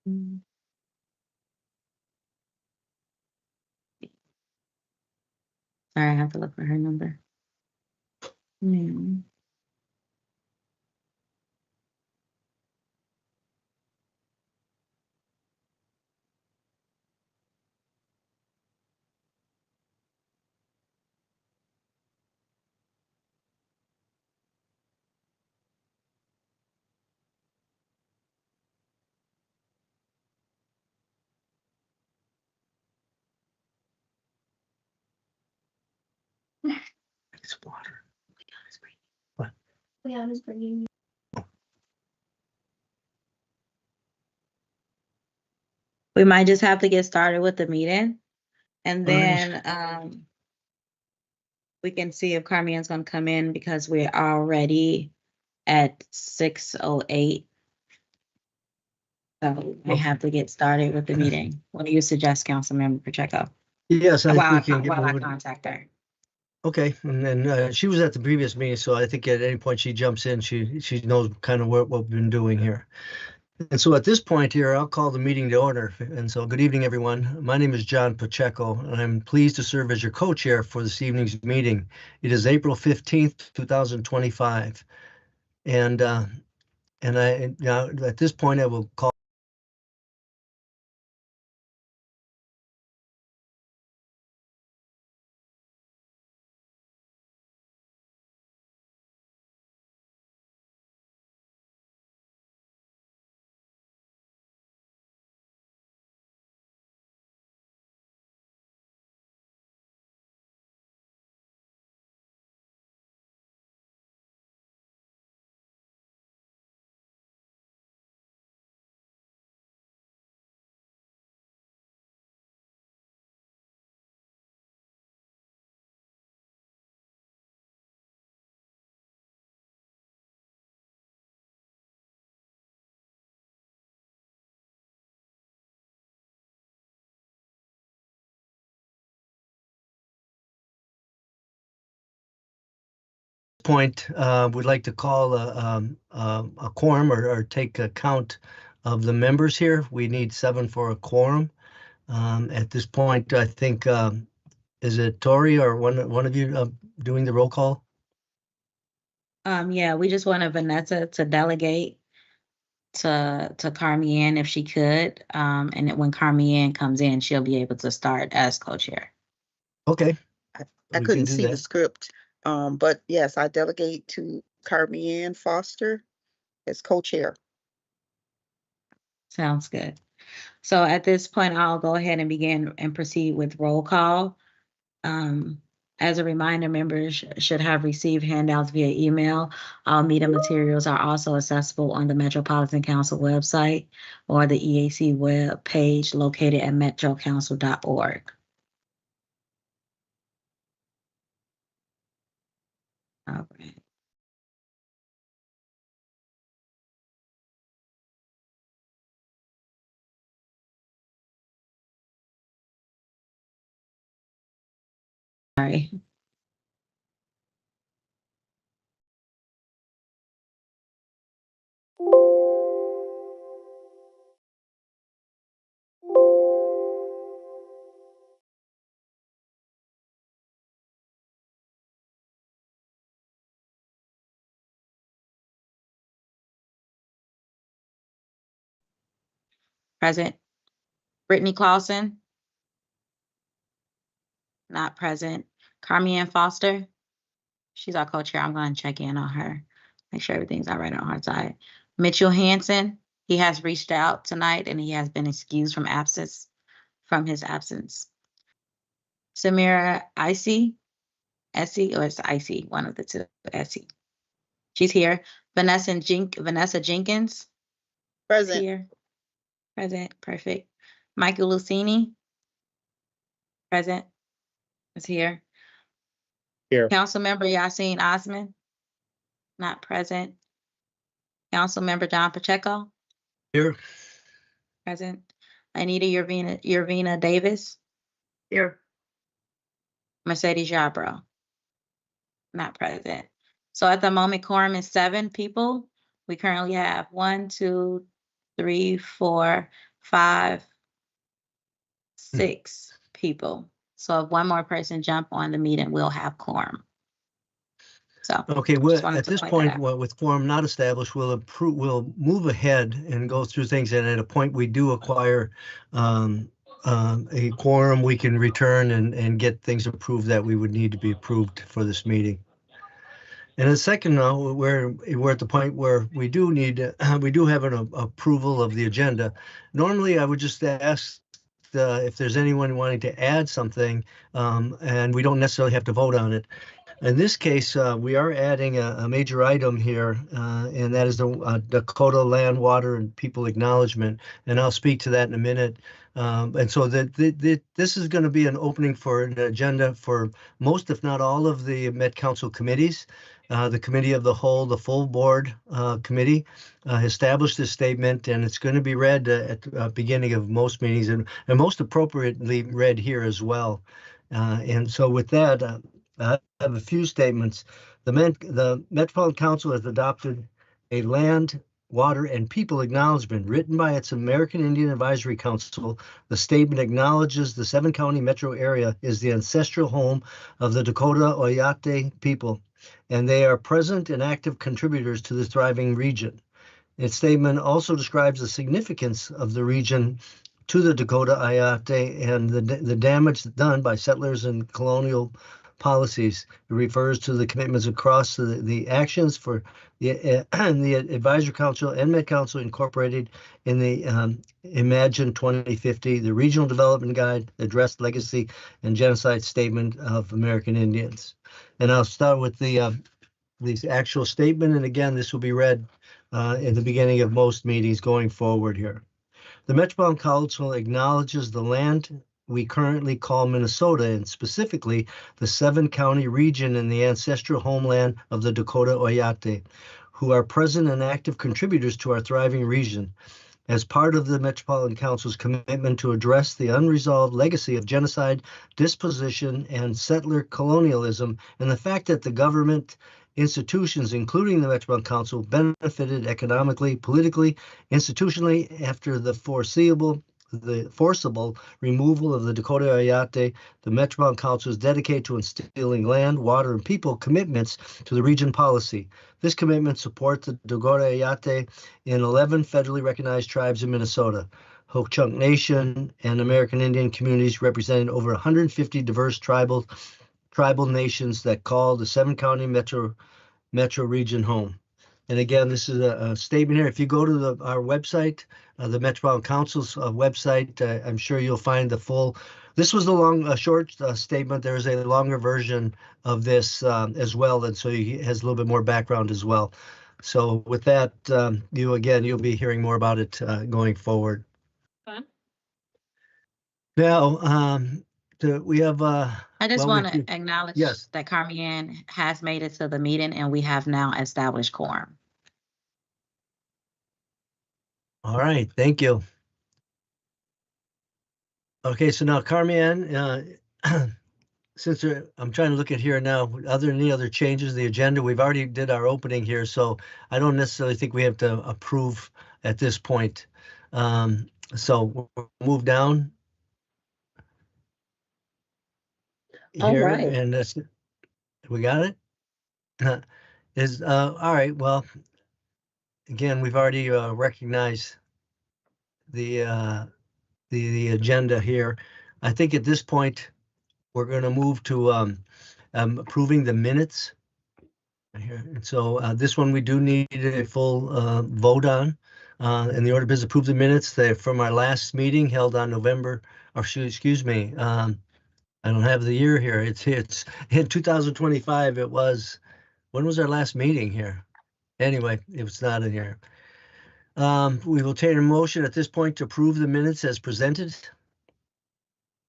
Mm. Sorry, I have to look for her number. Mm. It's water. What? Leon is bringing you. We might just have to get started with the meeting, and then we can see if Carmien's going to come in because we're already at 6:08. So we have to get started with the meeting. What do you suggest, Councilmember Pacheco? Yes, I think we can While I contact her. Okay, and then she was at the previous meeting, so I think at any point she jumps in, she knows kind of what we've been doing here. And so at this point here, I'll call the meeting to order. And so good evening, everyone. My name is John Pacheco, and I'm pleased to serve as your co-chair for this evening's meeting. It is April 15th, 2025. And now at this point, I will call point, would like to call a quorum or take account of the members here. We need 7 for a quorum. At this point, I think, is it Tori or one of you doing the roll call? Yeah, we just wanted Vanessa to delegate to Carmien if she could. And when Carmien comes in, she'll be able to start as co-chair. Okay. I couldn't see the script, but yes, I delegate to Carmien Foster as co-chair. Sounds good. So at this point, I'll go ahead and begin and proceed with roll call. As a reminder, members should have received handouts via email. All meeting materials are also accessible on the Metropolitan Council website or the EAC web page located at metrocouncil.org. All right. Sorry. Present. Brittany Clausen. Not present. Carmien Foster. She's our co-chair. I'm going to check in on her. Make sure everything's all right on her side. Mitchell Hansen. He has reached out tonight and he has been excused from his absence. Samira Essie, or it's Icy, one of the two, Essie. She's here. Vanessa Jenkins. Present. Here. Present. Perfect. Michael Lucini. Present. Is here. Here. Councilmember Yasin Osman. Not present. Councilmember John Pacheco. Here. Present. Anita Yervina Davis. Here. Mercedes Yarbrough. Not present. So at the moment, quorum is 7 people. We currently have 1, 2, 3, 4, 5, 6 people. So if one more person jump on the meeting, we'll have quorum. So Okay, just wanted at to this point point, that out. with quorum not established, we'll move ahead and go through things. And at a point we do acquire a quorum, we can return and get things approved that we would need to be approved for this meeting. And the second, we're at the point where we do have an approval of the agenda. Normally, I would just ask if there's anyone wanting to add something, and we don't necessarily have to vote on it. In this case, we are adding a major item here, and that is the Dakota Land, Water, and People Acknowledgement. And I'll speak to that in a minute. And so this is going to be an opening for an agenda for most, if not all, of the Met Council committees. The Committee of the Whole, the full board committee, established this statement, and it's going to be read at the beginning of most meetings, and most appropriately read here as well. And so with that, I have a few statements. The Metropolitan Council has adopted a land, water, and people acknowledgement written by its American Indian Advisory Council. The statement acknowledges the 7-county metro area is the ancestral home of the Dakota Oyate people, and they are present and active contributors to the thriving region. Its statement also describes the significance of the region to the Dakota Oyate and the damage done by settlers and colonial policies. It refers to the commitments across the actions for the Advisory Council and Met Council incorporated in the Imagine 2050, the Regional Development Guide, Address Legacy and Genocide Statement of American Indians. And I'll start with the actual statement. And again, this will be read in the beginning of most meetings going forward here. The Metropolitan Council acknowledges the land we currently call Minnesota, and specifically the 7-county region in the ancestral homeland of the Dakota Oyate, who are present and active contributors to our thriving region. As part of the Metropolitan Council's commitment to address the unresolved legacy of genocide, dispossession, and settler colonialism, and the fact that the government institutions, including the Metropolitan Council, benefited economically, politically, institutionally after the forcible removal of the Dakota Oyate, the Metropolitan Council is dedicated to instilling land, water, and people commitments to the region policy. This commitment supports the Dakota Oyate in 11 federally recognized tribes in Minnesota, Ho-Chunk Nation, and American Indian communities representing over 150 diverse tribal nations that call the 7-county metro region home. And again, this is a statement here. If you go to our website, the Metropolitan Council's website, I'm sure you'll find the full. This was a short statement. There is a longer version of this as well, and so it has a little bit more background as well. So with that, you'll be hearing more about it going forward. Okay. Now, we have. I just want to acknowledge yes, that Carmienne has made it to the meeting, and we have now established quorum. All right, thank you. Okay, so now Carmienne, since I'm trying to look at here now, other than any other changes to the agenda, we've already did our opening here, so I don't necessarily think we have to approve at this point. So we'll move down here, right. and we got it. All right. Well, again, we've already recognized the agenda here. I think at this point we're going to move to approving the minutes. And so this one we do need a full vote on. And the order of business approve the minutes from our last meeting held on November, or excuse me, I don't have the year here. It's in 2025. It was, when was our last meeting here? Anyway, it was not in here. We will take a motion at this point to approve the minutes as presented.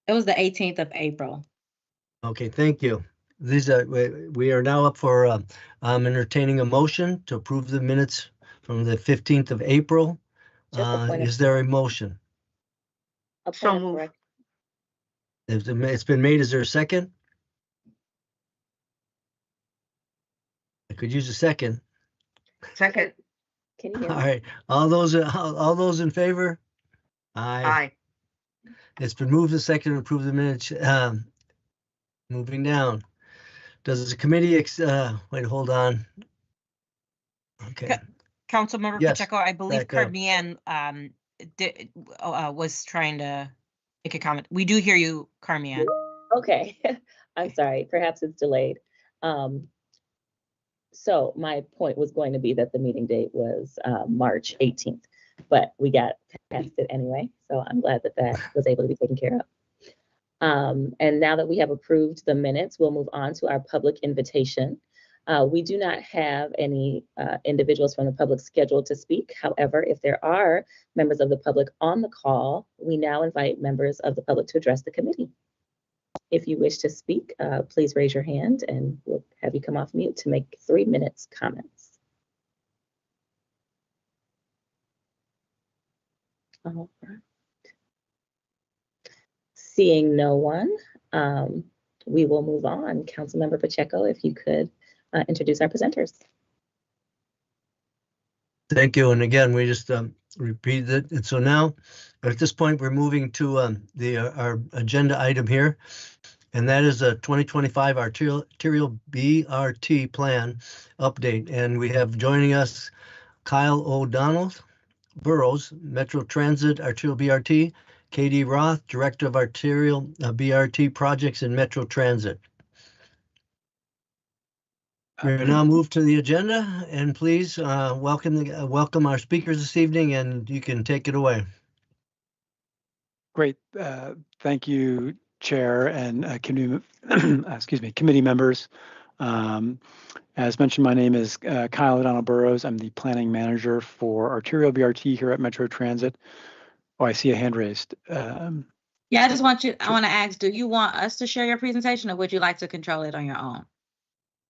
It was the 18th of April. Okay, thank you. We are now up for entertaining a motion to approve the minutes from the 15th of April. Is there a motion? So moved. It's been made. Is there a second? I could use a second. Second. Can you hear me? All right. All those in favor? Aye. It's been moved and seconded to approve the minutes. Moving down. Does the committee, wait, hold on. Okay. Councilmember Yes, Pacheco, I believe back up. Carmian was trying to make a comment. We do hear you, Carmian. Okay, I'm sorry, perhaps it's delayed. So my point was going to be that the meeting date was March 18th, but we got past it anyway. So I'm glad that that was able to be taken care of. And now that we have approved the minutes, we'll move on to our public invitation. We do not have any individuals from the public scheduled to speak. However, if there are members of the public on the call, we now invite members of the public to address the committee. If you wish to speak, please raise your hand and we'll have you come off mute to make 3 minutes comments. All right. Seeing no one, we will move on. Councilmember Pacheco, if you could introduce our presenters. Thank you. And again, we just repeated it. And so now, at this point, we're moving to our agenda item here, and that is a 2025 arterial BRT plan update. And we have joining us Kyle O'Donnell Burrows, Metro Transit Arterial BRT, Katie Roth, Director of Arterial BRT Projects in Metro Transit. We're now moved to the agenda, and please welcome our speakers this evening, and you can take it away. Great. Thank you, Chair and committee members. As mentioned, my name is Kyle O'Donnell Burrows. I'm the planning manager for Arterial BRT here at Metro Transit. Oh, I see a hand raised. Yeah, I want to ask, do you want us to share your presentation, or would you like to control it on your own?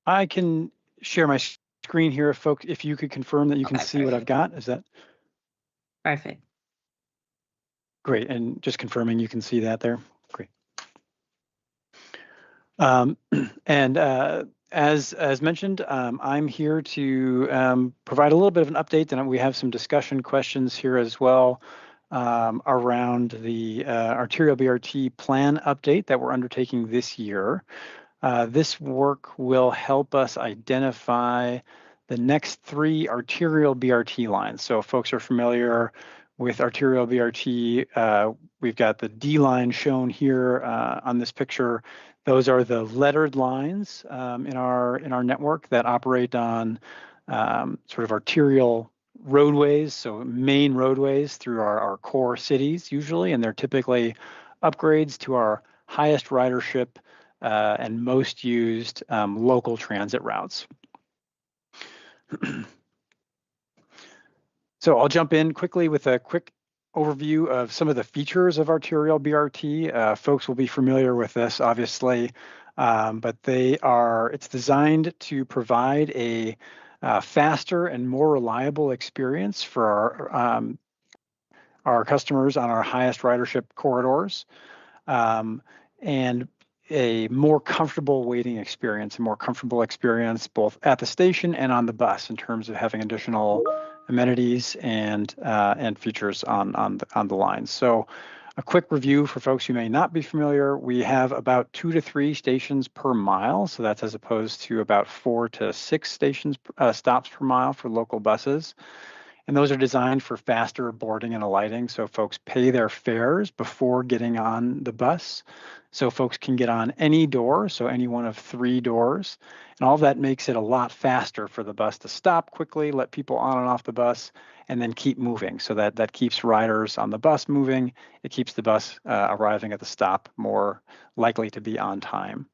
I can share my screen here, folks. If you could confirm that you can see what I've got, is that perfect? Great, and just confirming you can see that there. Great. As mentioned, I'm here to provide a little bit of an update, and we have some discussion questions here as well around the Arterial BRT plan update that we're undertaking this year. This work will help us identify the next 3 arterial BRT lines. So if folks are familiar with arterial BRT, we've got the D line shown here on this picture. Those are the lettered lines in our network that operate on sort of arterial roadways, so main roadways through our core cities usually, and they're typically upgrades to our highest ridership and most used local transit routes. So I'll jump in quickly with a quick overview of some of the features of arterial BRT. Folks will be familiar with this, obviously, but it's designed to provide a faster and more reliable experience for our customers on our highest ridership corridors, and a more comfortable waiting experience, both at the station and on the bus in terms of having additional amenities and features on the lines. So a quick review for folks who may not be familiar, we have about 2 to 3 stations per mile. So that's as opposed to about 4 to 6 stops per mile for local buses. And those are designed for faster boarding and alighting. So folks pay their fares before getting on the bus. So folks can get on any door, so any one of 3 doors. And all of that makes it a lot faster for the bus to stop quickly, let people on and off the bus, and then keep moving. So that keeps riders on the bus moving. It keeps the bus arriving at the stop more likely to be on time.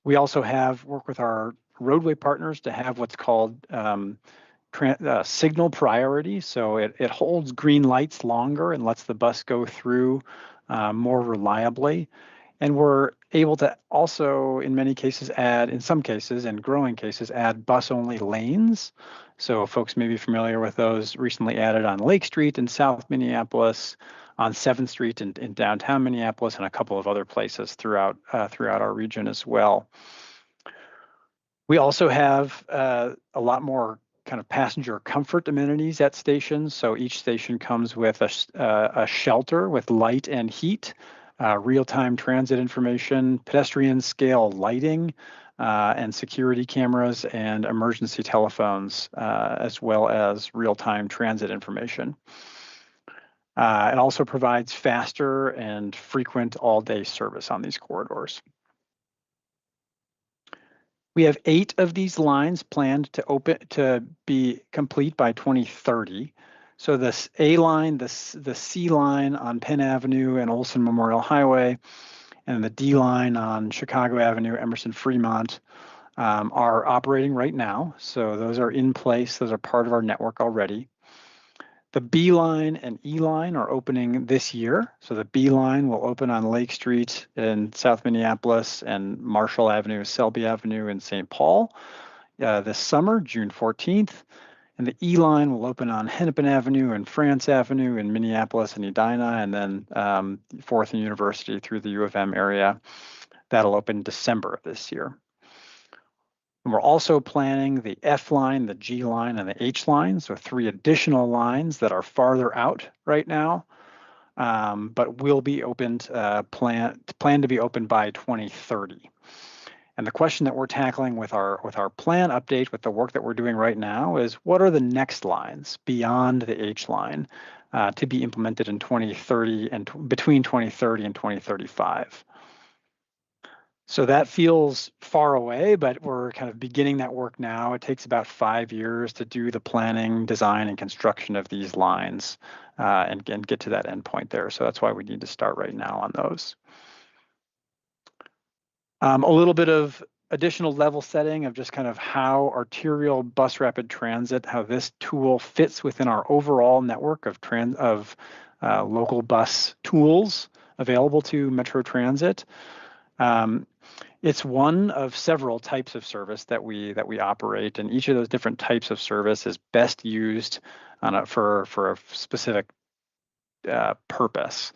We also work with our roadway partners to have what's called signal priority. So it holds green lights longer and lets the bus go through more reliably. And we're able to also, in many cases, in some cases, and growing cases, add bus-only lanes. So folks may be familiar with those recently added on Lake Street in South Minneapolis, on 7th Street in downtown Minneapolis, and a couple of other places throughout our region as well. We also have a lot more kind of passenger comfort amenities at stations. So each station comes with a shelter with light and heat, real-time transit information, pedestrian scale lighting, and security cameras and emergency telephones, as well as real-time transit information. It also provides faster and frequent all-day service on these corridors. We have 8 of these lines planned to be complete by 2030. So this A line, the C line on Penn Avenue and Olson Memorial Highway, and the D line on Chicago Avenue, Emerson Fremont, are operating right now. So those are in place. Those are part of our network already. The B line and E line are opening this year. So the B line will open on Lake Street in South Minneapolis and Marshall Avenue, Selby Avenue in St. Paul this summer, June 14th. And the E line will open on Hennepin Avenue and France Avenue in Minneapolis and Edina, and then 4th and University through the U of M area. That'll open December of this year. And we're also planning the F line, the G line, and the H line, so 3 additional lines that are farther out right now, but will be opened, planned to be opened by 2030. And the question that we're tackling with our plan update, with the work that we're doing right now, is what are the next lines beyond the H line to be implemented in 2030 and between 2030 and 2035. So that feels far away, but we're kind of beginning that work now. It takes about 5 years to do the planning, design, and construction of these lines and get to that endpoint there. So that's why we need to start right now on those. A little bit of additional level setting of just kind of how arterial bus rapid transit, how this tool fits within our overall network of local bus tools available to Metro Transit. It's one of several types of service that we operate, and each of those different types of service is best used for a specific purpose.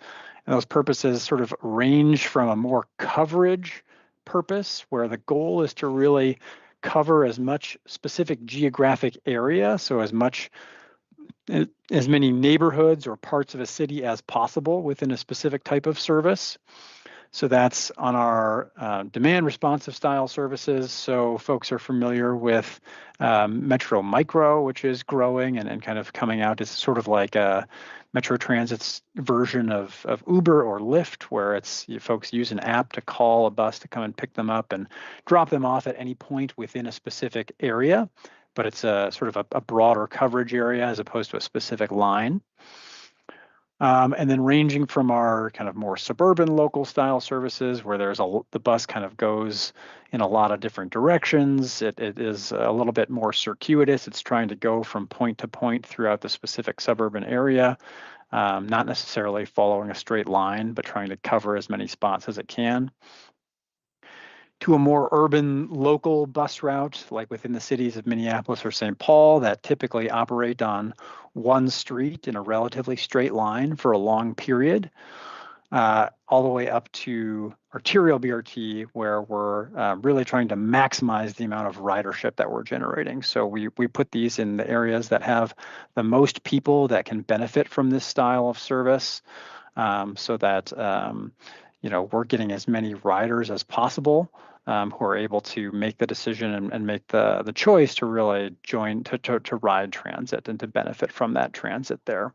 And those purposes sort of range from a more coverage purpose, where the goal is to really cover as much specific geographic area, so as many neighborhoods or parts of a city as possible within a specific type of service. So that's on our demand responsive style services. So folks are familiar with Metro Micro, which is growing and kind of coming out as sort of like a Metro Transit's version of Uber or Lyft, where folks use an app to call a bus to come and pick them up and drop them off at any point within a specific area. But it's a sort of a broader coverage area as opposed to a specific line. And then ranging from our kind of more suburban local style services, where the bus kind of goes in a lot of different directions. It is a little bit more circuitous. It's trying to go from point to point throughout the specific suburban area, not necessarily following a straight line, but trying to cover as many spots as it can. To a more urban local bus route, like within the cities of Minneapolis or St. Paul, that typically operate on one street in a relatively straight line for a long period, all the way up to arterial BRT, where we're really trying to maximize the amount of ridership that we're generating. So we put these in the areas that have the most people that can benefit from this style of service, so that we're getting as many riders as possible who are able to make the decision and make the choice to really join to ride transit and to benefit from that transit there.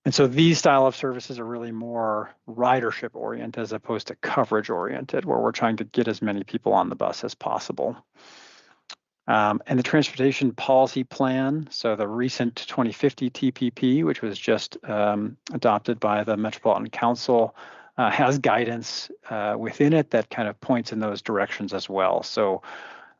And so these style of services are really more ridership oriented as opposed to coverage oriented, where we're trying to get as many people on the bus as possible. And the transportation policy plan, so the recent 2050 TPP, which was just adopted by the Metropolitan Council, has guidance within it that kind of points in those directions as well. So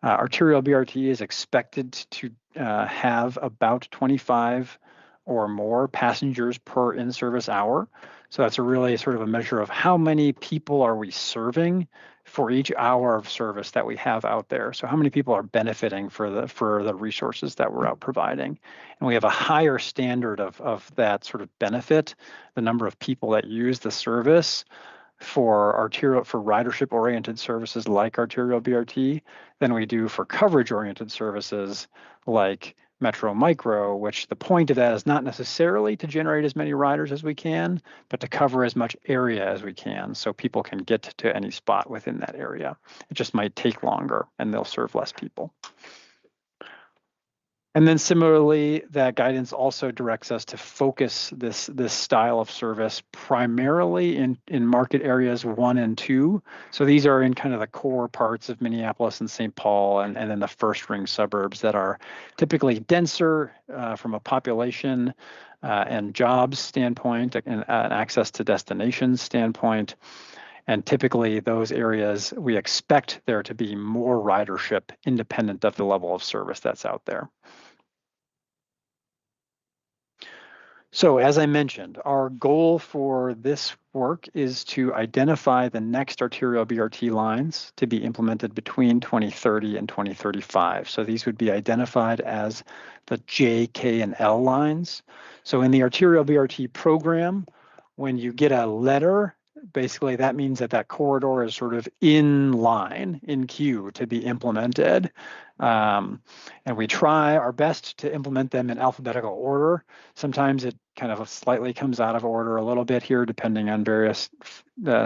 arterial BRT is expected to have about 25 or more passengers per in-service hour. So that's a really sort of a measure of how many people are we serving for each hour of service that we have out there. So how many people are benefiting for the resources that we're out providing. And we have a higher standard of that sort of benefit, the number of people that use the service, for ridership oriented services like arterial BRT than we do for coverage oriented services like Metro Micro, which the point of that is not necessarily to generate as many riders as we can, but to cover as much area as we can so people can get to any spot within that area. It just might take longer and they'll serve less people. And then similarly, that guidance also directs us to focus this style of service primarily in market areas 1 and 2. So these are in kind of the core parts of Minneapolis and St. Paul and then the first ring suburbs that are typically denser from a population and jobs standpoint and access to destinations standpoint. And typically those areas, we expect there to be more ridership independent of the level of service that's out there. So as I mentioned, our goal for this work is to identify the next arterial BRT lines to be implemented between 2030 and 2035. So these would be identified as the J, K, and L lines. So in the arterial BRT program, when you get a letter, basically that means that corridor is sort of in line, in queue to be implemented. And we try our best to implement them in alphabetical order. Sometimes it kind of slightly comes out of order a little bit here, depending on various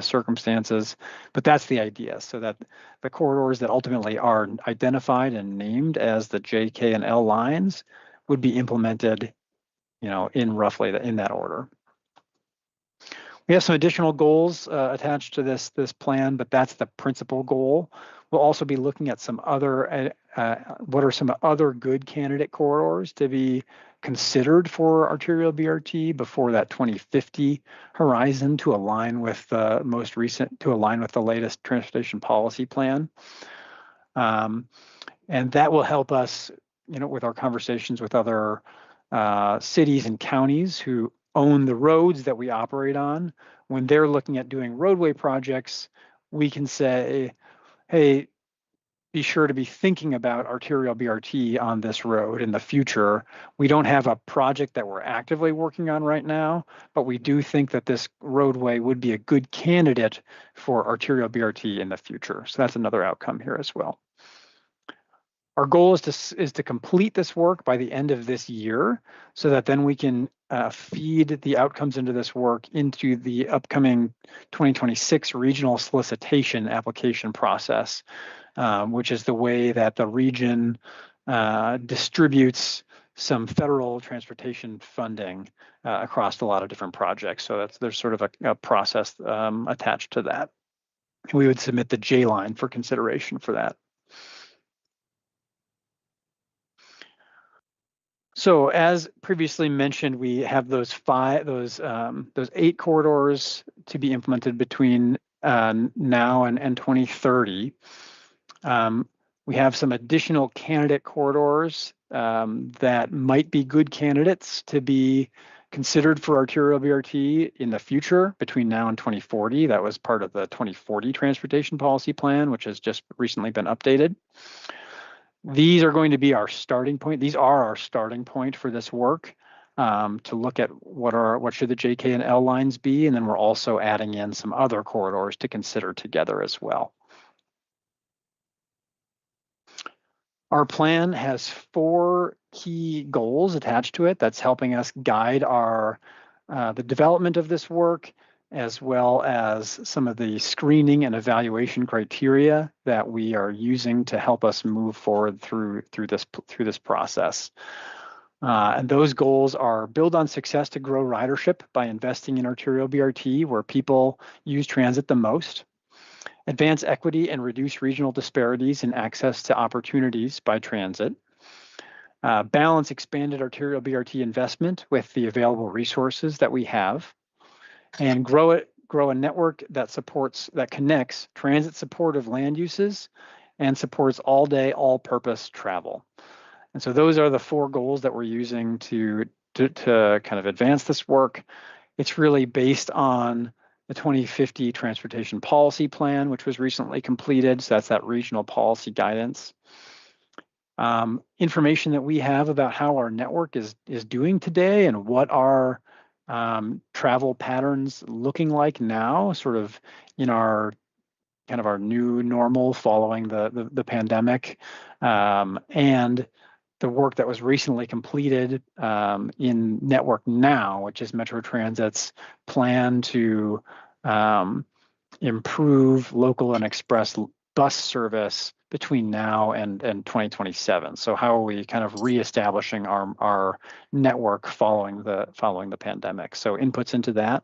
circumstances, but that's the idea, so that the corridors that ultimately are identified and named as the J, K, and L lines would be implemented, in roughly in that order. We have some additional goals attached to this plan, but that's the principal goal. We'll also be looking at some other, what are some other good candidate corridors to be considered for arterial BRT before that 2050 horizon to align with the latest transportation policy plan. And that will help us, with our conversations with other cities and counties who own the roads that we operate on. When they're looking at doing roadway projects, we can say, hey, be sure to be thinking about arterial BRT on this road in the future. We don't have a project that we're actively working on right now, but we do think that this roadway would be a good candidate for arterial BRT in the future. So that's another outcome here as well. Our goal is to complete this work by the end of this year, so that then we can feed the outcomes into this work into the upcoming 2026 regional solicitation application process, which is the way that the region distributes some federal transportation funding across a lot of different projects. So there's sort of a process attached to that. We would submit the J line for consideration for that. So as previously mentioned, we have those 8 corridors to be implemented between now and 2030. We have some additional candidate corridors that might be good candidates to be considered for arterial BRT in the future between now and 2040. That was part of the 2040 Transportation Policy Plan, which has just recently been updated. These are going to be our starting point. These are our starting point for this work to look at what should the J, K, and L lines be, and then we're also adding in some other corridors to consider together as well. Our plan has 4 key goals attached to it that's helping us guide the development of this work, as well as some of the screening and evaluation criteria that we are using to help us move forward through this process. And those goals are: build on success to grow ridership by investing in arterial BRT where people use transit the most; advance equity and reduce regional disparities in access to opportunities by transit; balance expanded arterial BRT investment with the available resources that we have; and grow a network that connects transit supportive land uses and supports all-day, all-purpose travel. And so those are the 4 goals that we're using to kind of advance this work. It's really based on the 2050 Transportation Policy Plan, which was recently completed. So that's that regional policy guidance. Information that we have about how our network is doing today and what our travel patterns looking like now, sort of in our kind of our new normal following the pandemic, and the work that was recently completed in Network Now, which is Metro Transit's plan to improve local and express bus service between now and 2027. So how are we kind of reestablishing our network following the pandemic? So inputs into that,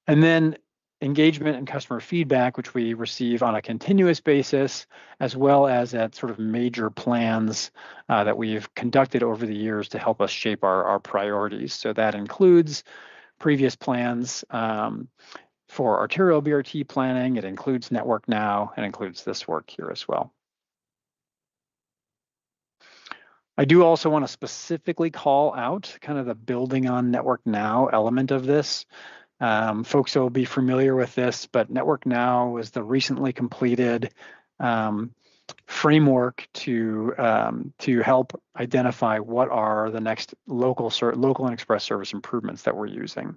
and then engagement and customer feedback, which we receive on a continuous basis, as well as at sort of major plans that we've conducted over the years to help us shape our priorities. So that includes previous plans for arterial BRT planning. It includes Network Now, and includes this work here as well. I do also want to specifically call out kind of the building on Network Now element of this. Folks will be familiar with this, but Network Now was the recently completed framework to help identify what are the next local and express service improvements that we're using.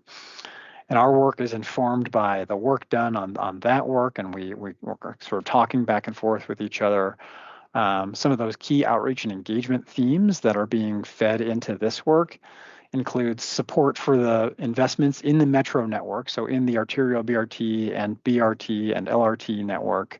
And our work is informed by the work done on that work, and we're sort of talking back and forth with each other. Some of those key outreach and engagement themes that are being fed into this work includes support for the investments in the metro network, so in the arterial BRT and BRT and LRT network,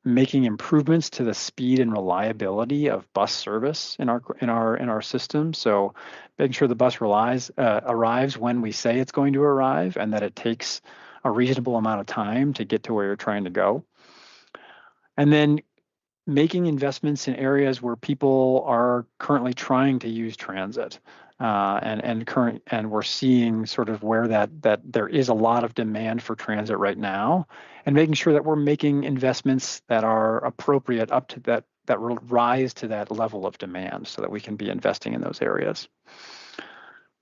making improvements to the speed and reliability of bus service in our system. So making sure the bus arrives when we say it's going to arrive, and that it takes a reasonable amount of time to get to where you're trying to go. And then making investments in areas where people are currently trying to use transit, and we're seeing sort of where that there is a lot of demand for transit right now, and making sure that we're making investments that are appropriate up to that will rise to that level of demand, so that we can be investing in those areas.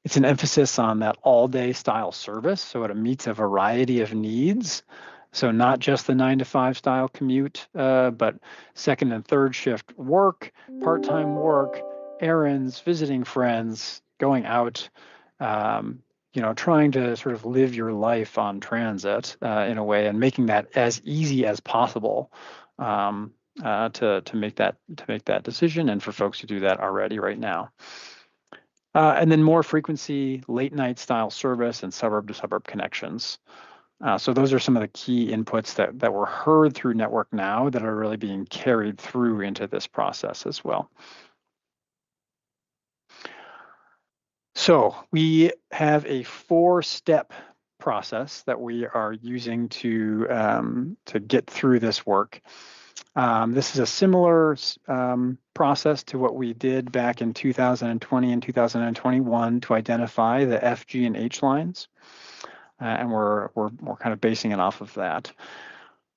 It's an emphasis on that all-day style service, so it meets a variety of needs. So not just the 9-to-5 style commute, but second and third shift work, part-time work, errands, visiting friends, going out, trying to sort of live your life on transit in a way, and making that as easy as possible to make that decision, and for folks to do that already right now. And then more frequency, late night style service, and suburb to suburb connections. So those are some of the key inputs that were heard through Network Now that are really being carried through into this process as well. So we have a 4-step process that we are using to get through this work. This is a similar process to what we did back in 2020 and 2021 to identify the F, G, and H lines. And we're kind of basing it off of that.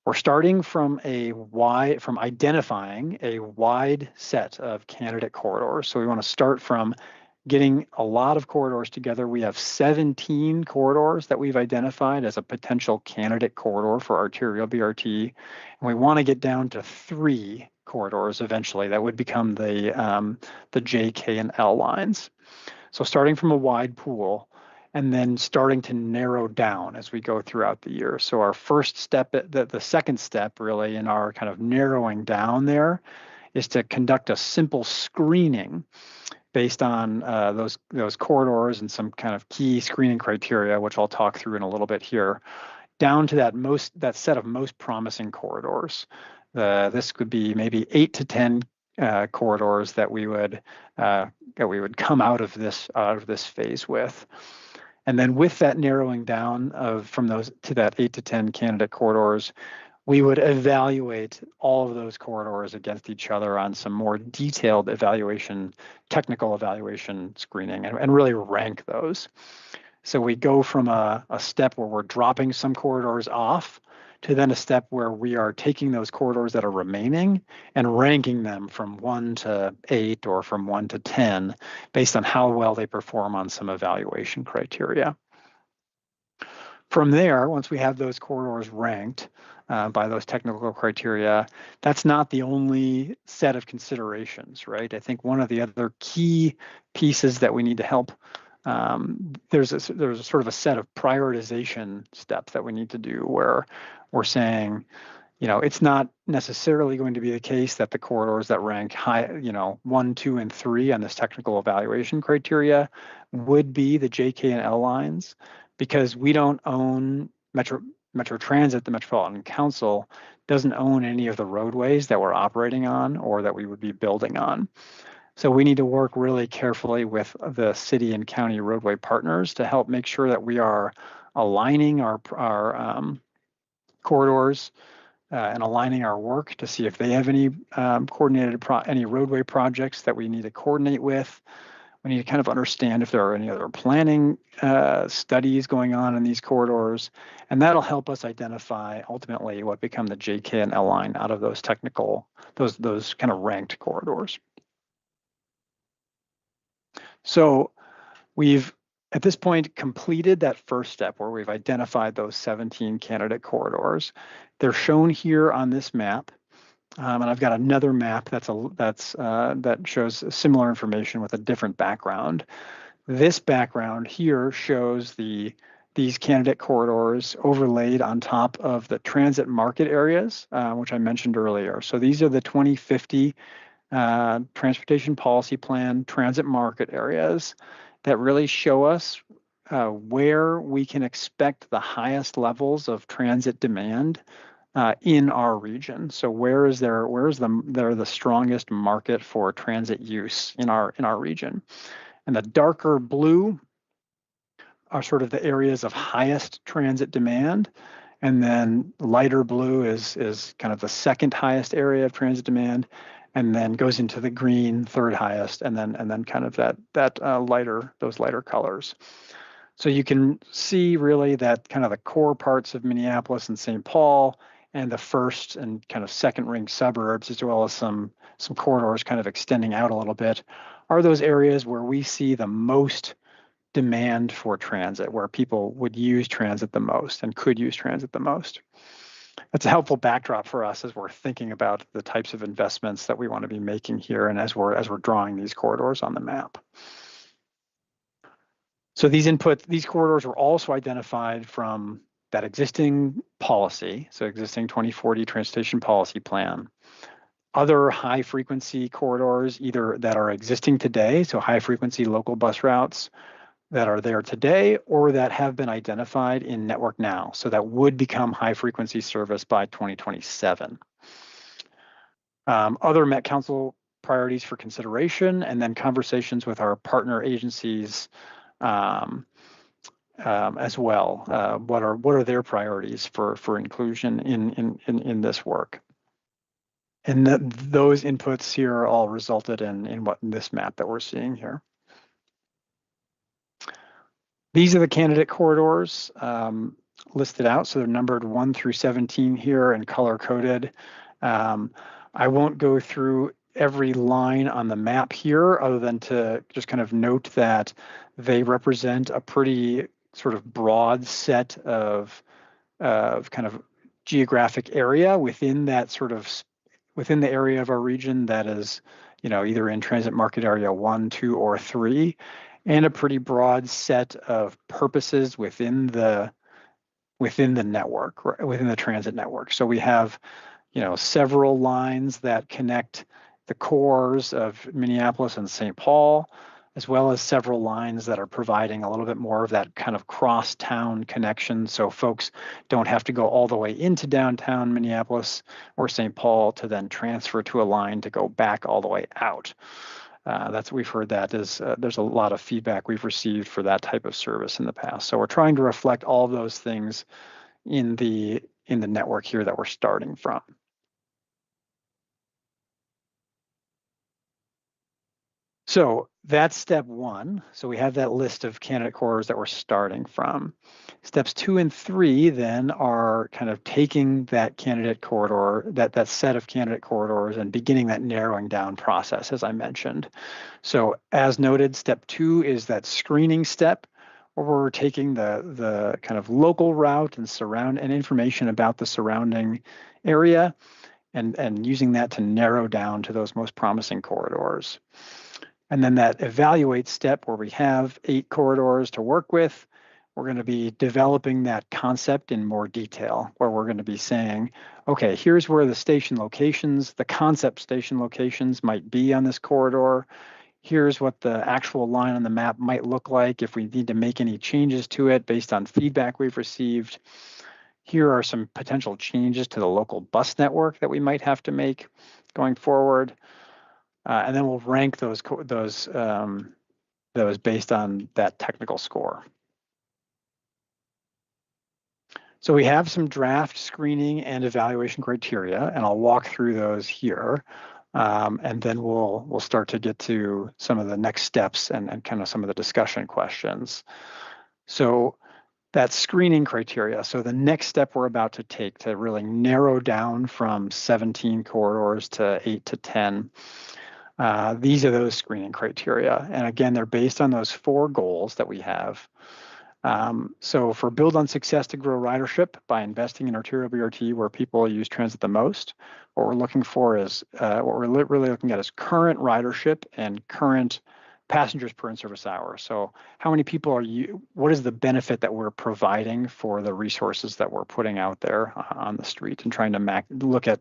We're starting from identifying a wide set of candidate corridors. So we want to start from getting a lot of corridors together. We have 17 corridors that we've identified as a potential candidate corridor for arterial BRT, and we want to get down to 3 corridors eventually that would become the J, K, and L lines. So starting from a wide pool, and then starting to narrow down as we go throughout the year. So our first step, the second step really in our kind of narrowing down there, is to conduct a simple screening based on those corridors and some kind of key screening criteria, which I'll talk through in a little bit here, down to that set of most promising corridors. This could be maybe 8 to 10 corridors that we would come out of this phase with. And then with that narrowing down from those to that 8 to 10 candidate corridors, we would evaluate all of those corridors against each other on some more detailed technical evaluation screening, and really rank those. So we go from a step where we're dropping some corridors off to then a step where we are taking those corridors that are remaining and ranking them from 1 to 8 or from 1 to 10 based on how well they perform on some evaluation criteria. From there, once we have those corridors ranked by those technical criteria, that's not the only set of considerations, right? I think one of the other key pieces that we need to help there's a sort of a set of prioritization steps that we need to do where we're saying, it's not necessarily going to be the case that the corridors that rank high, 1, 2, and 3 on this technical evaluation criteria would be the JK and L lines, because we don't own Metro Transit. The Metropolitan Council doesn't own any of the roadways that we're operating on or that we would be building on. So we need to work really carefully with the city and county roadway partners to help make sure that we are aligning our corridors and aligning our work to see if they have any any roadway projects that we need to coordinate with. We need to kind of understand if there are any other planning studies going on in these corridors, and that'll help us identify ultimately what become the JK and L line out of those technical, those kind of ranked corridors. So we've, at this point, completed that first step where we've identified those 17 candidate corridors. They're shown here on this map. And I've got another map that shows similar information with a different background. This background here shows these candidate corridors overlaid on top of the transit market areas, which I mentioned earlier. So these are the 2050 Transportation Policy Plan transit market areas that really show us where we can expect the highest levels of transit demand in our region. So where is the strongest market for transit use in our region? And the darker blue are sort of the areas of highest transit demand. And then lighter blue is kind of the second highest area of transit demand, and then goes into the green, third highest, and then kind of those lighter colors. So you can see really that kind of the core parts of Minneapolis and St. Paul and the first and kind of second ring suburbs, as well as some corridors kind of extending out a little bit, are those areas where we see the most demand for transit, where people would use transit the most and could use transit the most. That's a helpful backdrop for us as we're thinking about the types of investments that we want to be making here, and as we're drawing these corridors on the map. So these corridors were also identified from that existing policy, so existing 2040 Transportation Policy Plan. Other high frequency corridors, either that are existing today, so high frequency local bus routes that are there today, or that have been identified in Network Now, so that would become high frequency service by 2027. Other Met Council priorities for consideration, and then conversations with our partner agencies as well. What are their priorities for inclusion in this work? And those inputs here all resulted in this map that we're seeing here. These are the candidate corridors listed out. So they're numbered 1 through 17 here and color coded. I won't go through every line on the map here, other than to just kind of note that they represent a pretty sort of broad set of kind of geographic area within that within the area of our region that is, either in transit market area 1, 2, or 3. And a pretty broad set of purposes within the network, within the transit network. So we have, several lines that connect the cores of Minneapolis and St. Paul, as well as several lines that are providing a little bit more of that kind of cross-town connection, so folks don't have to go all the way into downtown Minneapolis or St. Paul to then transfer to a line to go back all the way out. We've heard that there's a lot of feedback we've received for that type of service in the past. So we're trying to reflect all of those things in the network here that we're starting from. So that's step 1. So we have that list of candidate corridors that we're starting from. Steps 2 and 3 then are kind of taking that candidate corridor, that set of candidate corridors, and beginning that narrowing down process, as I mentioned. So as noted, step 2 is that screening step, where we're taking the kind of local route and information about the surrounding area and using that to narrow down to those most promising corridors. And then that evaluate step where we have 8 corridors to work with, we're going to be developing that concept in more detail, where we're going to be saying, okay, here's where the station locations, the concept station locations might be on this corridor. Here's what the actual line on the map might look like if we need to make any changes to it based on feedback we've received. Here are some potential changes to the local bus network that we might have to make going forward. And then we'll rank those based on that technical score. So we have some draft screening and evaluation criteria, and I'll walk through those here. And then we'll start to get to some of the next steps and kind of some of the discussion questions. So that screening criteria. So the next step we're about to take to really narrow down from 17 corridors to 8 to 10. These are those screening criteria. And again, they're based on those 4 goals that we have. So for build on success to grow ridership by investing in arterial BRT where people use transit the most, what we're looking for is, what we're really looking at is current ridership and current passengers per in-service hour. So how many people are you, what is the benefit that we're providing for the resources that we're putting out there on the street, and trying to look at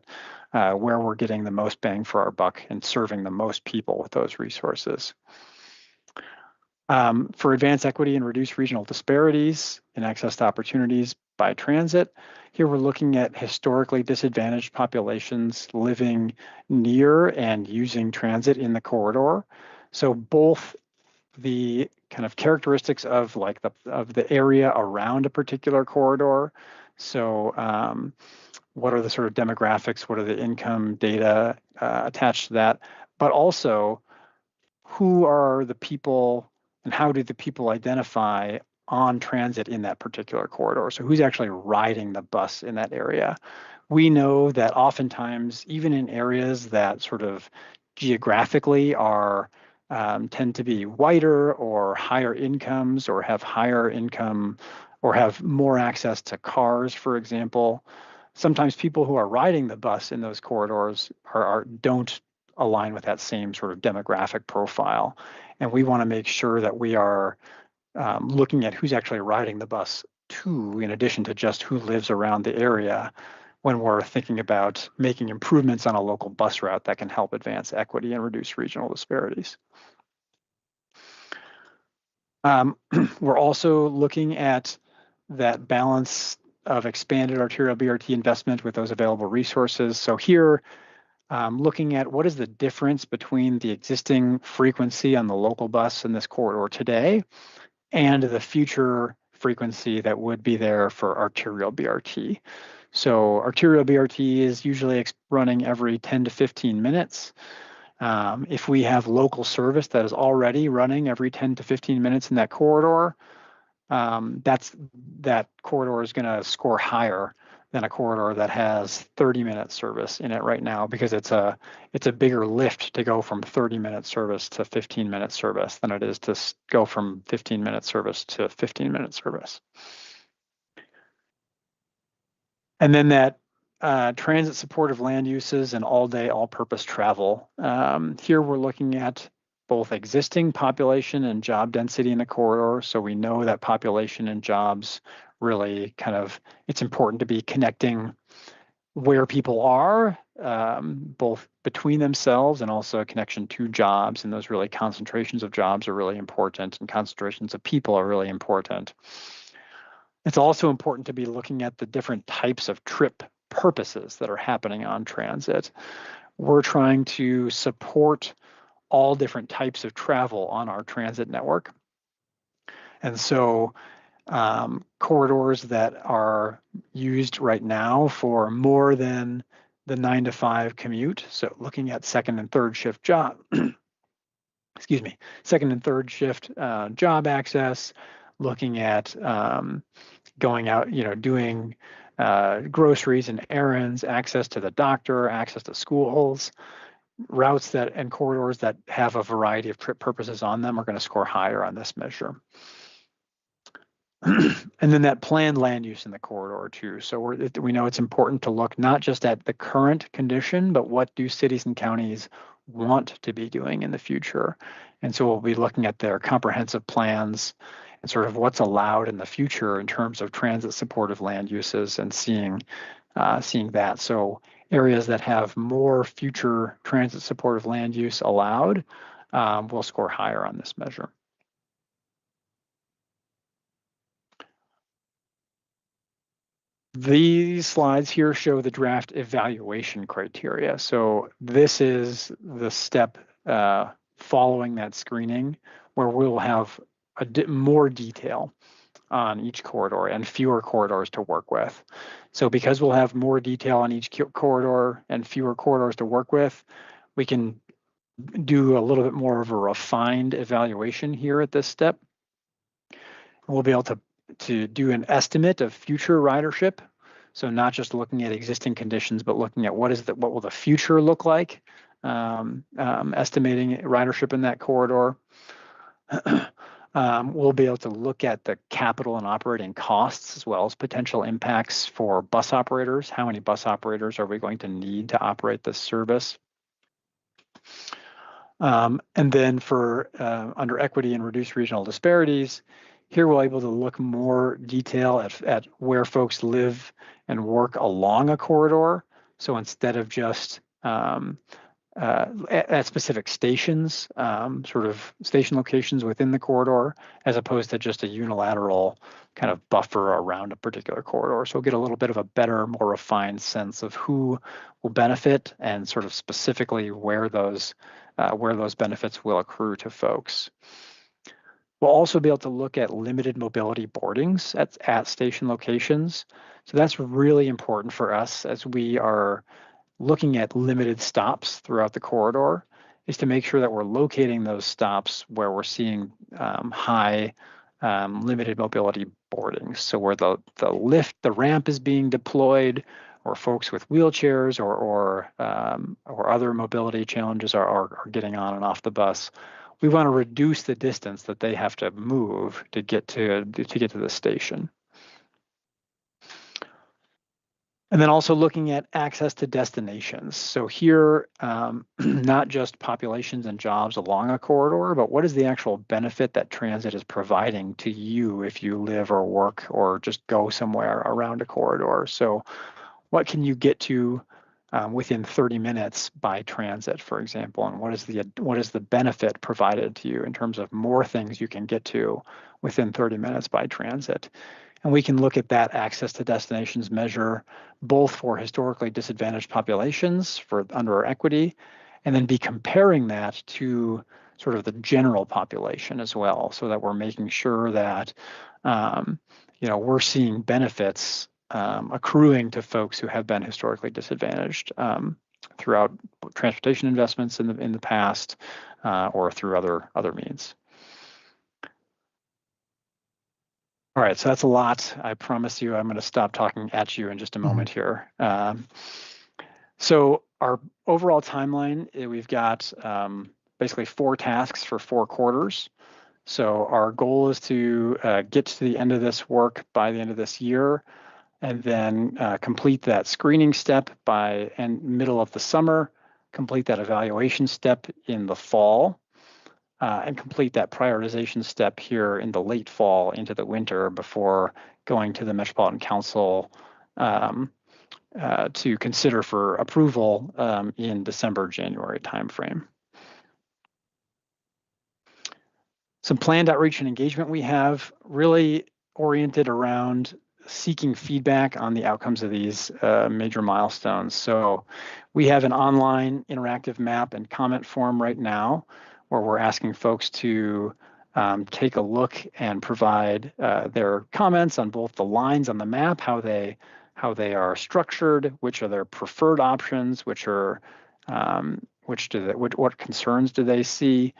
where we're getting the most bang for our buck and serving the most people with those resources. For advance equity and reduce regional disparities in access to opportunities by transit, here we're looking at historically disadvantaged populations living near and using transit in the corridor. So both the kind of characteristics of like the area around a particular corridor. So what are the sort of demographics? What are the income data attached to that? But also, who are the people and how do the people identify on transit in that particular corridor? So who's actually riding the bus in that area? We know that oftentimes, even in areas that sort of geographically are tend to be whiter or higher incomes or have higher income or have more access to cars, for example, sometimes people who are riding the bus in those corridors don't align with that same sort of demographic profile. And we want to make sure that we are looking at who's actually riding the bus too, in addition to just who lives around the area, when we're thinking about making improvements on a local bus route that can help advance equity and reduce regional disparities. We're also looking at that balance of expanded arterial BRT investment with those available resources. So here, looking at what is the difference between the existing frequency on the local bus in this corridor today and the future frequency that would be there for arterial BRT. So arterial BRT is usually running every 10 to 15 minutes. If we have local service that is already running every 10 to 15 minutes in that corridor, that corridor is going to score higher than a corridor that has 30-minute service in it right now, because it's a bigger lift to go from 30-minute service to 15-minute service than it is to go from 15-minute service to 15-minute service. And then that transit supportive land uses and all-day, all-purpose travel. Here we're looking at both existing population and job density in the corridor. So we know that population and jobs really kind of, it's important to be connecting where people are, both between themselves and also a connection to jobs. And those really concentrations of jobs are really important, and concentrations of people are really important. It's also important to be looking at the different types of trip purposes that are happening on transit. We're trying to support all different types of travel on our transit network. And so corridors that are used right now for more than the 9 to 5 commute, so looking at second and third shift job, excuse me, second and third shift job access, looking at going out, doing groceries and errands, access to the doctor, access to schools, routes that and corridors that have a variety of trip purposes on them are going to score higher on this measure. And then that planned land use in the corridor too. So we know it's important to look not just at the current condition, but what do cities and counties want to be doing in the future. And so we'll be looking at their comprehensive plans and sort of what's allowed in the future in terms of transit supportive land uses and seeing that. So areas that have more future transit supportive land use allowed will score higher on this measure. These slides here show the draft evaluation criteria. So this is the step following that screening where we'll have more detail on each corridor and fewer corridors to work with. So because we'll have more detail on each corridor and fewer corridors to work with, we can do a little bit more of a refined evaluation here at this step. We'll be able to do an estimate of future ridership. So not just looking at existing conditions, but looking at what will the future look like, estimating ridership in that corridor. We'll be able to look at the capital and operating costs as well as potential impacts for bus operators. How many bus operators are we going to need to operate this service? And then for under equity and reduced regional disparities, here we're able to look more detail at where folks live and work along a corridor. So instead of just at specific stations, sort of station locations within the corridor, as opposed to just a unilateral kind of buffer around a particular corridor. So we'll get a little bit of a better, more refined sense of who will benefit and sort of specifically where those benefits will accrue to folks. We'll also be able to look at limited mobility boardings at station locations. So that's really important for us as we are looking at limited stops throughout the corridor, is to make sure that we're locating those stops where we're seeing high limited mobility boardings. So where the ramp is being deployed, or folks with wheelchairs or other mobility challenges are getting on and off the bus. We want to reduce the distance that they have to move to get to the station. And then also looking at access to destinations. So here, not just populations and jobs along a corridor, but what is the actual benefit that transit is providing to you if you live or work or just go somewhere around a corridor? So what can you get to within 30 minutes by transit, for example, and what is the benefit provided to you in terms of more things you can get to within 30 minutes by transit? And we can look at that access to destinations measure both for historically disadvantaged populations for under our equity, and then be comparing that to sort of the general population as well, so that we're making sure that we're seeing benefits accruing to folks who have been historically disadvantaged throughout transportation investments in the past or through other means. All right, so that's a lot. I promise you I'm going to stop talking at you in just a moment here. So our overall timeline, we've got basically 4 tasks for 4 quarters. So our goal is to get to the end of this work by the end of this year, and then complete that screening step by middle of the summer, complete that evaluation step in the fall, and complete that prioritization step here in the late fall into the winter before going to the Metropolitan Council to consider for approval in December, January timeframe. Some planned outreach and engagement we have really oriented around seeking feedback on the outcomes of these major milestones. So we have an online interactive map and comment form right now where we're asking folks to take a look and provide their comments on both the lines on the map, how they are structured, which are their preferred options, what concerns do they see.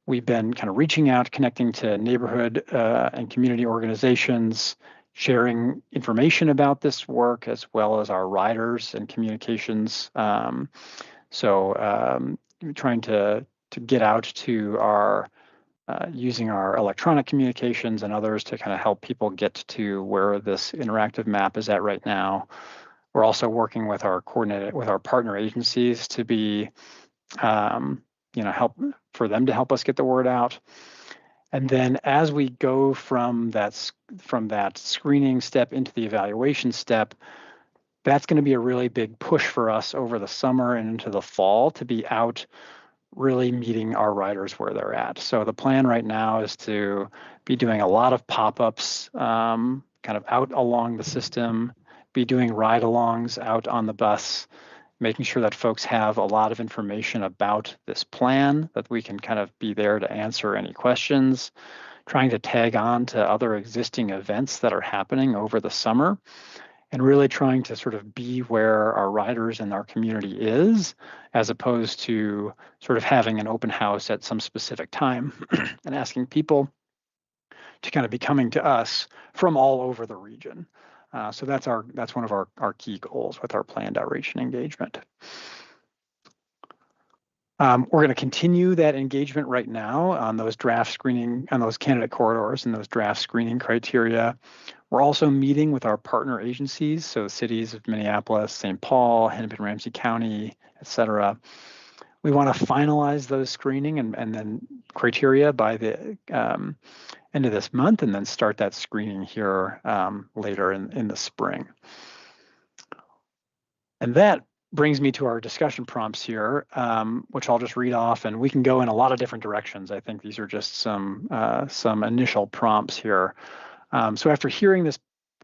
We've been kind of reaching out, connecting to neighborhood and community organizations, sharing information about this work, as well as our riders and communications. Trying to get out to our using our electronic communications and others to kind of help people get to where this interactive map is at right now. We're also working with our partner agencies to be, help for them to help us get the word out. And then as we go from that screening step into the evaluation step, that's going to be a really big push for us over the summer and into the fall to be out really meeting our riders where they're at. So the plan right now is to be doing a lot of pop-ups kind of out along the system, be doing ride-alongs out on the bus, making sure that folks have a lot of information about this plan, that we can kind of be there to answer any questions, trying to tag on to other existing events that are happening over the summer, and really trying to sort of be where our riders and our community is, as opposed to sort of having an open house at some specific time and asking people to kind of be coming to us from all over the region. So that's one of our key goals with our planned outreach and engagement. We're going to continue that engagement right now on those draft screening, on those candidate corridors and those draft screening criteria. We're also meeting with our partner agencies, so cities of Minneapolis, St. Paul, Hennepin, Ramsey County, et cetera. We want to finalize those screening and then criteria by the end of this month, and then start that screening here later in the spring. And that brings me to our discussion prompts here, which I'll just read off, and we can go in a lot of different directions. I think these are just some initial prompts here. So after hearing this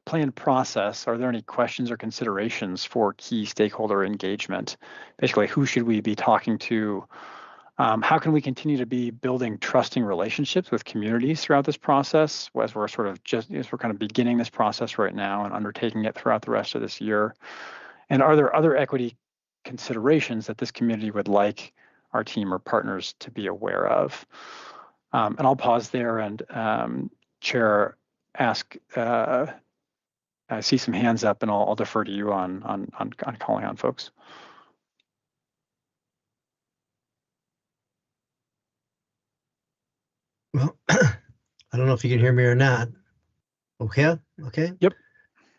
planned process, are there any questions or considerations for key stakeholder engagement? Basically, who should we be talking to? How can we continue to be building trusting relationships with communities throughout this process, as we're kind of beginning this process right now and undertaking it throughout the rest of this year? And are there other equity considerations that this community would like our team or partners to be aware of? And I'll pause there and Chair, ask. I see some hands up, and I'll defer to you on calling on folks. Well, I don't know if you can hear me or not. Okay. Okay. Yep.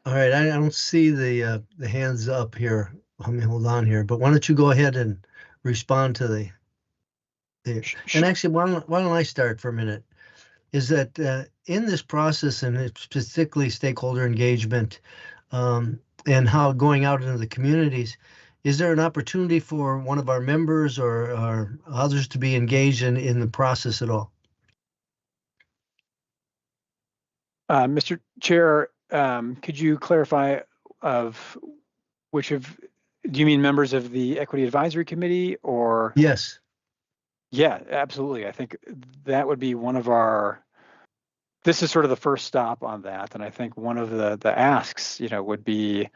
All right. I don't see the hands up here. Let me hold on here. But why don't you go ahead and respond to the and actually, why don't I start for a minute? Is that in this process, and particularly stakeholder engagement and how going out into the communities, is there an opportunity for one of our members or others to be engaged in the process at all? Mr. Chair, could you clarify of which do you mean members of the Equity Advisory Committee or? Yes. Yeah, absolutely. I think that would be one of this is sort of the first stop on that. And I think one of the asks, would be,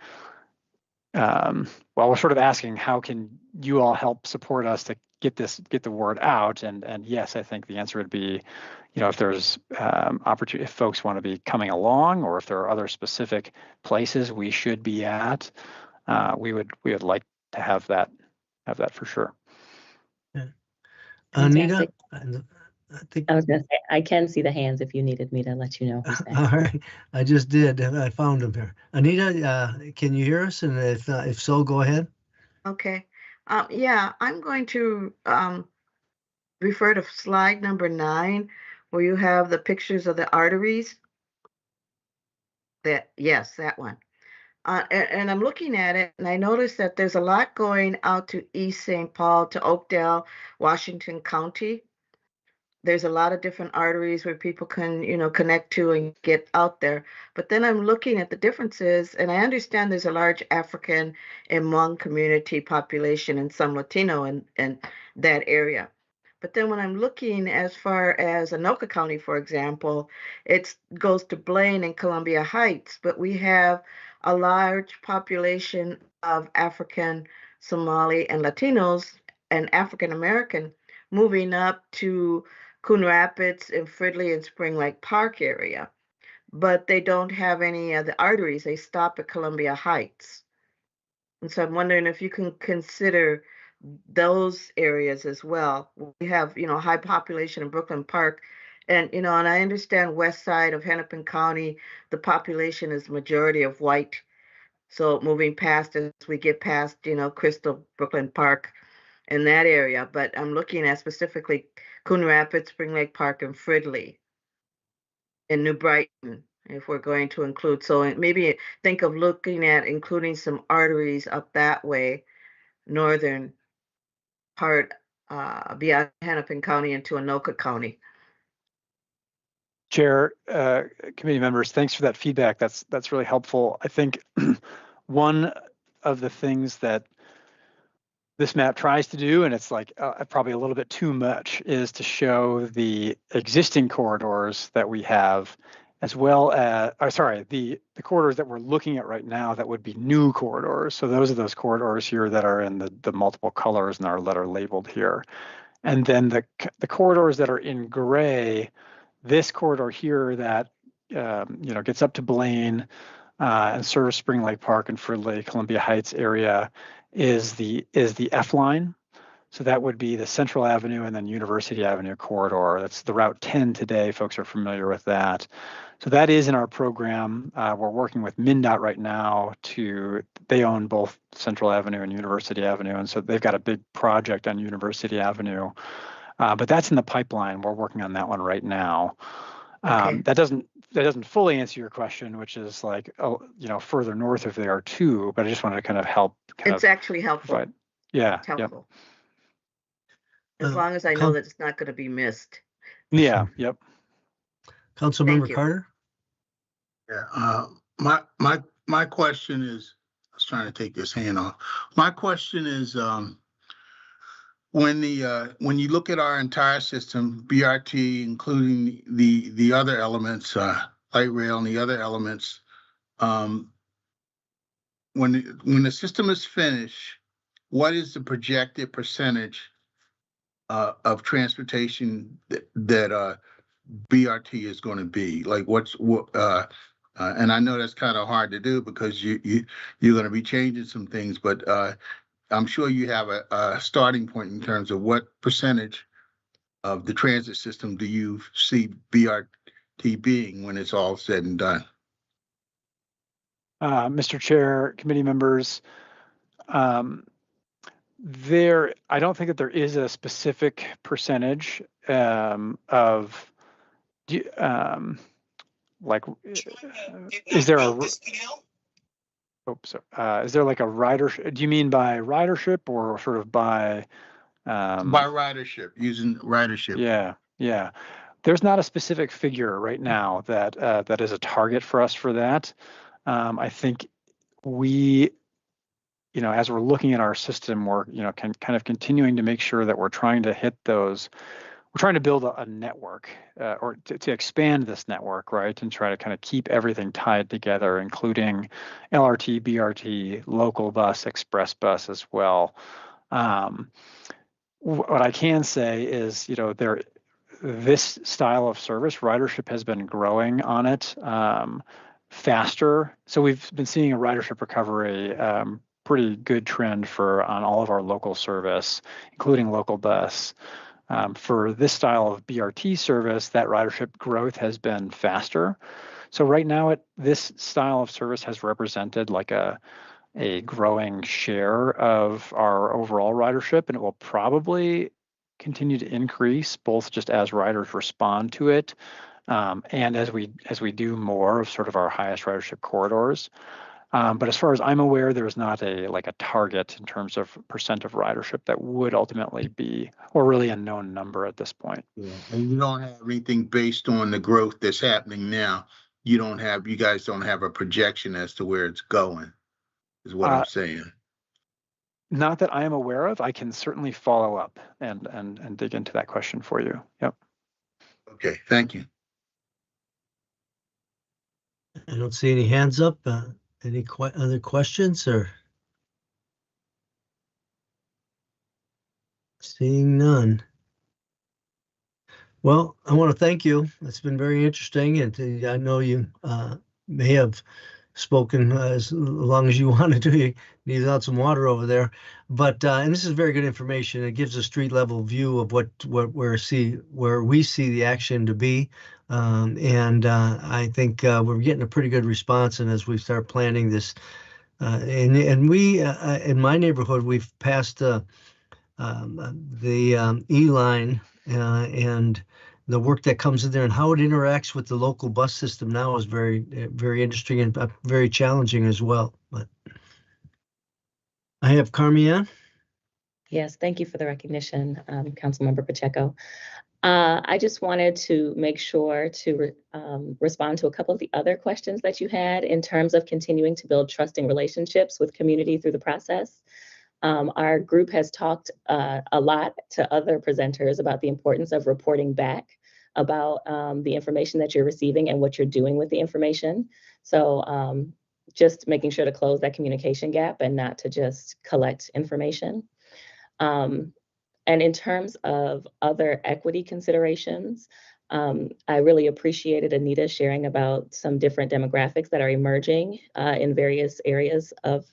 well, we're sort of asking, how can you all help support us to get the word out? And yes, I think the answer would be, if there's opportunity, if folks want to be coming along, or if there are other specific places we should be at, we would like to have that for sure. Yeah. Anita, I was going to say, I can see the hands if you needed me to let you know who's next. All right, I just did. I found them here. Anita, can you hear us? And if so, go ahead. Okay. Yeah, I'm going to refer to slide number 9, where you have the pictures of the arteries. Yes, that one. And I'm looking at it, and I noticed that there's a lot going out to East St. Paul, to Oakdale, Washington County. There's a lot of different arteries where people can, connect to and get out there. But then I'm looking at the differences, and I understand there's a large African and Hmong community population and some Latino in that area. But then when I'm looking as far as Anoka County, for example, it goes to Blaine and Columbia Heights, but we have a large population of African, Somali, and Latinos and African American moving up to Coon Rapids and Fridley and Spring Lake Park area, but they don't have any of the arteries. They stop at Columbia Heights. And so I'm wondering if you can consider those areas as well. We have, high population in Brooklyn Park, and, and I understand west side of Hennepin County, the population is majority of white. So moving past as we get past, Crystal, Brooklyn Park, in that area. But I'm looking at specifically Coon Rapids, Spring Lake Park, and Fridley, and New Brighton, if we're going to include. So maybe think of looking at including some arteries up that way, northern part, beyond Hennepin County into Anoka County. Chair, committee members, thanks for that feedback. That's really helpful. I think one of the things that this map tries to do, and it's like probably a little bit too much, is to show the existing corridors that we have, as well as, the corridors that we're looking at right now that would be new corridors. So those are those corridors here that are in the multiple colors and that are labeled here. And then the corridors that are in gray, this corridor here that gets up to Blaine and serves Spring Lake Park and Fridley, Columbia Heights area, is the F line. So that would be the Central Avenue and then University Avenue corridor. That's the Route 10 today. Folks are familiar with that. So that is in our program. We're working with MnDOT right now they own both Central Avenue and University Avenue. And so they've got a big project on University Avenue. But that's in the pipeline. We're working on that one right now. Okay. That doesn't fully answer your question, which is like, further north of there too. But I just wanted to kind of help. It's actually helpful. Provide, yeah. It's helpful. Yep. As long as I know that it's not going to be missed. Yeah. Yep. Councilmember Carter. Yeah. My question is, I was trying to take this hand off. My question is, when you look at our entire system, BRT, including the other elements, light rail and the other elements, when the system is finished, what is the projected percentage of transportation that BRT is going to be? Like and I know that's kind of hard to do because you're going to be changing some things, but I'm sure you have a starting point in terms of what percentage of the transit system do you see BRT being when it's all said and done? Mr. Chair, committee members, I don't think that there is a specific percentage of, is there a, is there like a ridership? Do you mean by ridership or sort of by? By ridership, using ridership. Yeah. There's not a specific figure right now that is a target for us for that. I think we, as we're looking at our system, we're, kind of continuing to make sure that we're trying to hit those. We're trying to build a network or to expand this network, right? And try to kind of keep everything tied together, including LRT, BRT, local bus, express bus as well. What I can say is, this style of service, ridership has been growing on it faster. So we've been seeing a ridership recovery, pretty good trend on all of our local service, including local bus. For this style of BRT service, that ridership growth has been faster. So right now, this style of service has represented like a growing share of our overall ridership, and it will probably continue to increase, both just as riders respond to it, and as we do more of sort of our highest ridership corridors. But as far as I'm aware, there is not a target in terms of percent of ridership that would ultimately be, or really a known number at this point. Yeah. And you don't have anything based on the growth that's happening now. You guys don't have a projection as to where it's going, is what I'm saying. Not that I am aware of. I can certainly follow up and dig into that question for you. Yep. Okay, thank you. I don't see any hands up. Any other questions or? Seeing none. Well, I want to thank you. It's been very interesting, and I know you may have spoken as long as you wanted to. You need out some water over there, but and this is very good information. It gives a street level view of where we see the action to be, and I think we're getting a pretty good response. And as we start planning this And we in my neighborhood, we've passed the E-line and the work that comes in there and how it interacts with the local bus system now is very, very interesting and very challenging as well. But I have Carmian. Yes, thank you for the recognition, Councilmember Pacheco. I just wanted to make sure to respond to a couple of the other questions that you had in terms of continuing to build trusting relationships with community through the process. Our group has talked a lot to other presenters about the importance of reporting back about the information that you're receiving and what you're doing with the information. So just making sure to close that communication gap and not to just collect information. And in terms of other equity considerations, I really appreciated Anita sharing about some different demographics that are emerging in various areas of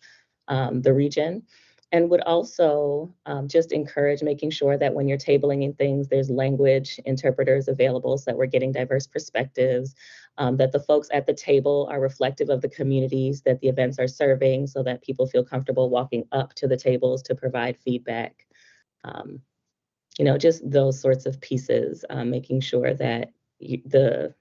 the region, and would also just encourage making sure that when you're tabling in things, there's language interpreters available so that we're getting diverse perspectives, that the folks at the table are reflective of the communities that the events are serving so that people feel comfortable walking up to the tables to provide feedback. You know, just those sorts of pieces, making sure that the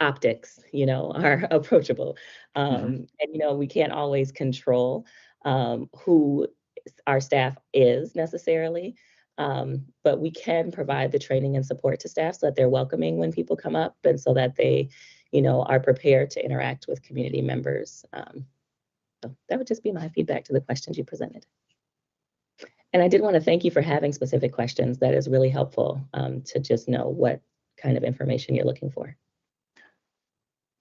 optics, you know, are approachable. And, you know, we can't always control who our staff is necessarily, but we can provide the training and support to staff so that they're welcoming when people come up and so that they, you know, are prepared to interact with community members. So that would just be my feedback to the questions you presented. And I did want to thank you for having specific questions. That is really helpful to just know what kind of information you're looking for.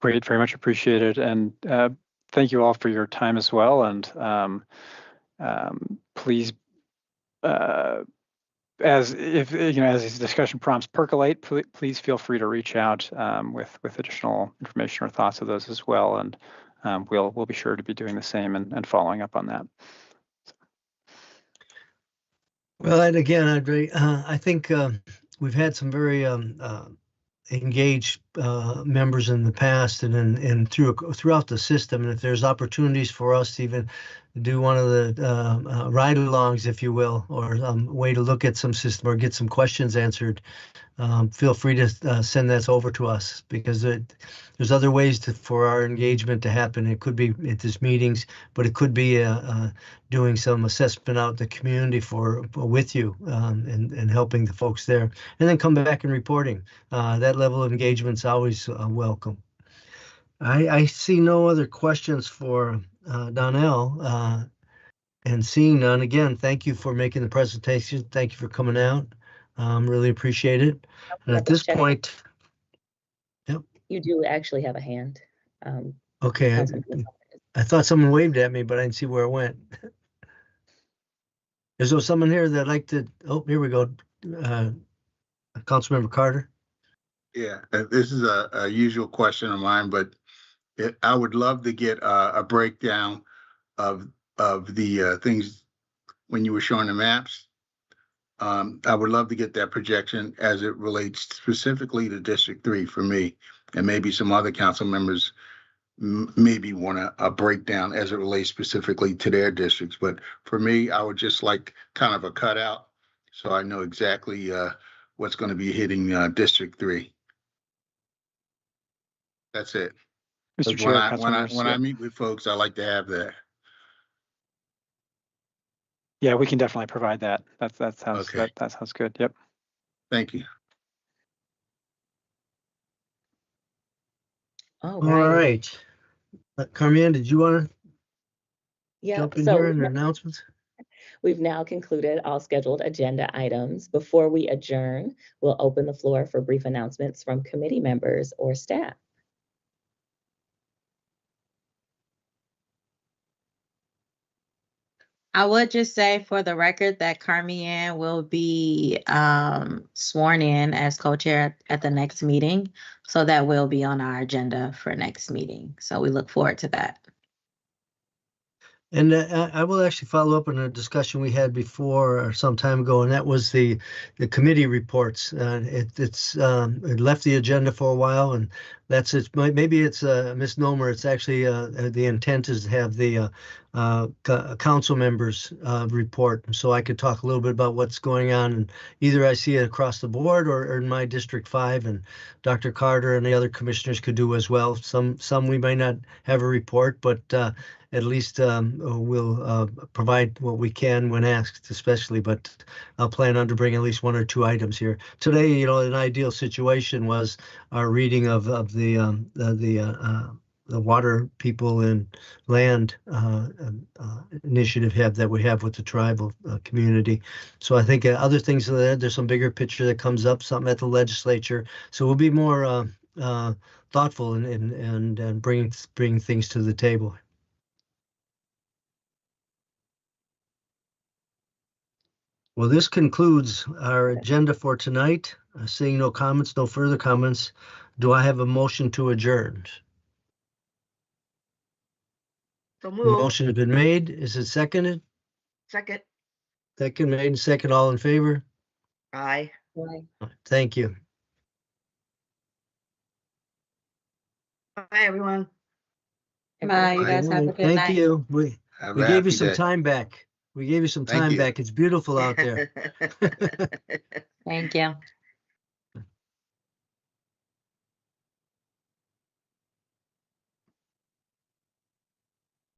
Great, very much appreciated. And thank you all for your time as well. And please, as these discussion prompts percolate, please feel free to reach out with additional information or thoughts of those as well. And we'll be sure to be doing the same and following up on that. Well, and again, I think we've had some very engaged members in the past and throughout the system. And if there's opportunities for us to even do one of the ride-alongs, if you will, or a way to look at some system or get some questions answered, feel free to send that over to us, because there's other ways for our engagement to happen. It could be at these meetings, but it could be doing some assessment out in the community with you and helping the folks there, and then come back and reporting. That level of engagement is always welcome. I see no other questions for Donnell, and seeing none, again, thank you for making the presentation. Thank you for coming out. Really appreciate it. And at this point, yep. You do actually have a hand. Okay, I thought someone waved at me, but I didn't see where it went. Is there someone here that'd like to? Oh, here we go. Councilmember Carter. Yeah, this is a usual question of mine, but I would love to get a breakdown of the things when you were showing the maps. I would love to get that projection as it relates specifically to District 3 for me, and maybe some other council members maybe want a breakdown as it relates specifically to their districts. But for me, I would just like kind of a cutout so I know exactly what's going to be hitting District 3. That's it. Mr. Chair, when I meet with folks, I like to have that. Yeah, we can definitely provide that. That sounds okay. That sounds good. Yep. Thank you. All right. Carmen, did you want to jump in here in the announcements? We've now concluded all scheduled agenda items. Before we adjourn, we'll open the floor for brief announcements from committee members or staff. I would just say for the record that Carmian will be sworn in as co-chair at the next meeting. So that will be on our agenda for next meeting. So we look forward to that. And I will actually follow up on a discussion we had before or some time ago, and that was the committee reports. It left the agenda for a while, and That's it. Maybe it's a misnomer. It's actually the intent is to have the council members report. So I could talk a little bit about what's going on, and either I see it across the board or in my District 5, and Dr. Carter and the other commissioners could do as well. Some we may not have a report, but at least we'll provide what we can when asked, especially. But I'll plan on to bring at least 1 or 2 items here today. An ideal situation was our reading of the water people and land initiative that we have with the tribal community. So I think other things, there's some bigger picture that comes up, something at the legislature. So we'll be more thoughtful and bring things to the table. Well, this concludes our agenda for tonight. Seeing no comments, no further comments, do I have a motion to adjourn? So The move. motion has been made. Is it seconded? Second. Second made and second. All in favor? Aye. Thank you. Bye, everyone. Bye, you guys have a good Thank night. you. We Have gave a you happy some day. time back. We gave you some Thank time you. back. It's beautiful out there. Thank you.